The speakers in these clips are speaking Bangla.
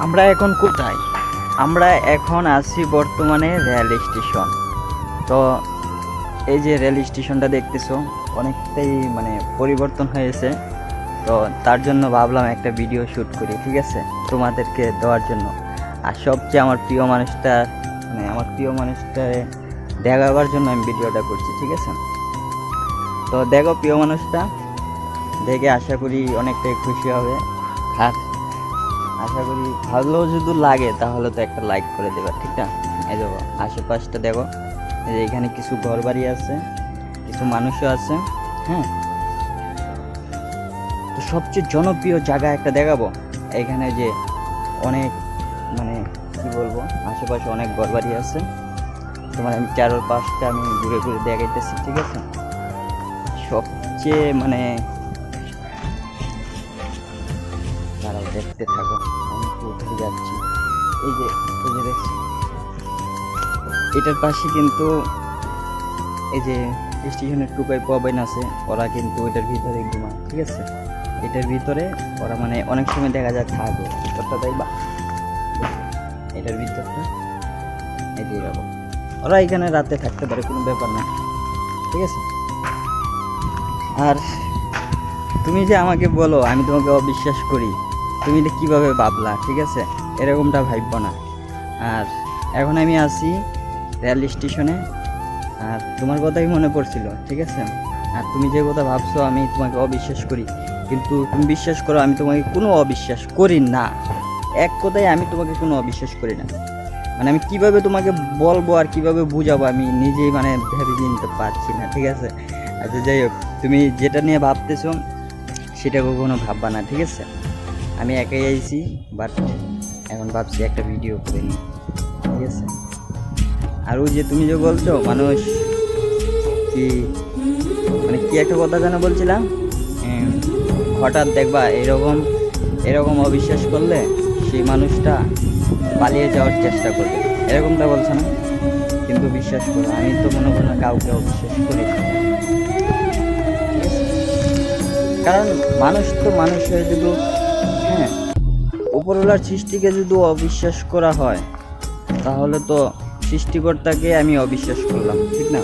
আমরা এখন কোথায়? আমরা এখন আছি বর্তমানে রেল স্টেশন। তো এই যে রেল স্টেশনটা দেখতেছো, অনেকটাই মানে পরিবর্তন হয়েছে। তো তার জন্য ভাবলাম একটা ভিডিও শ্যুট করি, ঠিক আছে, তোমাদেরকে দেওয়ার জন্য। আর সবচেয়ে আমার প্রিয় মানুষটা, মানে আমার প্রিয় মানুষটা দেখাবার জন্য আমি ভিডিওটা করছি, ঠিক আছে। তো দেখো প্রিয় মানুষটা, দেখে আশা করি অনেকটাই খুশি হবে। আর আশা করি ভালো যদি লাগে তাহলে তো একটা লাইক করে দেবা, ঠিক না? এই দেখো আশেপাশটা দেখো, এই যে এখানে কিছু ঘর বাড়ি আছে, কিছু মানুষও আছে। হ্যাঁ, তো সবচেয়ে জনপ্রিয় জায়গা একটা দেখাবো। এখানে যে অনেক মানে কি বলবো, আশেপাশে অনেক ঘর বাড়ি আছে। তোমার আমি চারপাশটা আমি ঘুরে ঘুরে দেখাইতেছি, ঠিক আছে। সবচেয়ে মানে তারাও দেখতে থাকো, আমি কোথায় যাচ্ছি। এই যে দেখছি, এটার পাশে কিন্তু এই যে স্টেশনের টুকাই প্রবীণ আছে, ওরা কিন্তু এটার ভিতরে ঘুমায়, ঠিক আছে। এটার ভিতরে ওরা মানে অনেক সময় দেখা যায় থাকবে ভিতরটা, তাই বা এটার ভিতরটা এই যে এরকম ওরা এখানে রাতে থাকতে পারে, কোনো ব্যাপার না, ঠিক আছে। আর তুমি যে আমাকে বলো আমি তোমাকে অবিশ্বাস করি, তুমি এটা কীভাবে ভাবলা, ঠিক আছে, এরকমটা ভাববো না। আর এখন আমি আছি রেল স্টেশনে, আর তোমার কথাই মনে পড়ছিল, ঠিক আছে। আর তুমি যে কথা ভাবছো আমি তোমাকে অবিশ্বাস করি, কিন্তু তুমি বিশ্বাস করো আমি তোমাকে কোনো অবিশ্বাস করি না। এক কথায় আমি তোমাকে কোনো অবিশ্বাস করি না। মানে আমি কিভাবে তোমাকে বলবো আর কিভাবে বুঝাবো আমি নিজেই মানে ভেবে নিতে পারছি না, ঠিক আছে। আচ্ছা যাই হোক, তুমি যেটা নিয়ে ভাবতেছো সেটা কখনো ভাববা না, ঠিক আছে। আমি একাই আইছি, বাট এখন ভাবছি একটা ভিডিও করে নিই, ঠিক আছে। আর ওই যে তুমি যে বলছো মানুষ কি, মানে কি একটা কথা যেন বলছিলাম, হঠাৎ দেখবা এরকম অবিশ্বাস করলে সেই মানুষটা পালিয়ে যাওয়ার চেষ্টা করবে, এরকমটা বলছে না। কিন্তু বিশ্বাস করো আমি তো মনে করি না কাউকে অবিশ্বাস করি, কারণ মানুষ তো মানুষ হয়ে যদি, হ্যাঁ, উপরওয়ালার সৃষ্টিকে যদি অবিশ্বাস করা হয় তাহলে তো সৃষ্টিকর্তাকে আমি অবিশ্বাস করলাম, ঠিক না?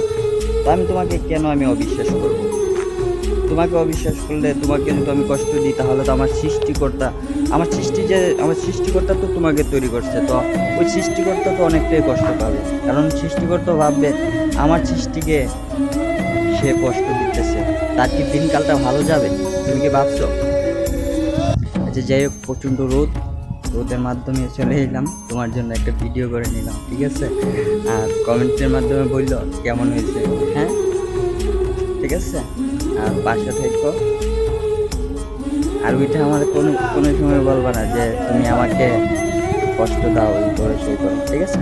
তো আমি তোমাকে কেন আমি অবিশ্বাস করব? তোমাকে অবিশ্বাস করলে, তোমাকে যদি আমি কষ্ট দিই তাহলে তো আমার সৃষ্টিকর্তা তো তোমাকে তৈরি করছে, তো ওই সৃষ্টিকর্তা তো অনেকটাই কষ্ট পাবে, কারণ সৃষ্টিকর্তা ভাববে আমার সৃষ্টিকে সে কষ্ট দিতেছে, তার কি দিনকালটা ভালো যাবে? তুমি কি ভাবছো? আচ্ছা যাই হোক, প্রচণ্ড রোদের মাধ্যমে চলে এলাম, তোমার জন্য একটা ভিডিও করে নিলাম, ঠিক আছে। আর কমেন্টের মাধ্যমে বললো কেমন হয়েছে, হ্যাঁ, ঠিক আছে। আর পাশে থেকো, আর ওইটা আমার কোনো কোনো সময় বলবা না যে তুমি আমাকে কষ্ট দাও, এই করো সেই করো, ঠিক আছে।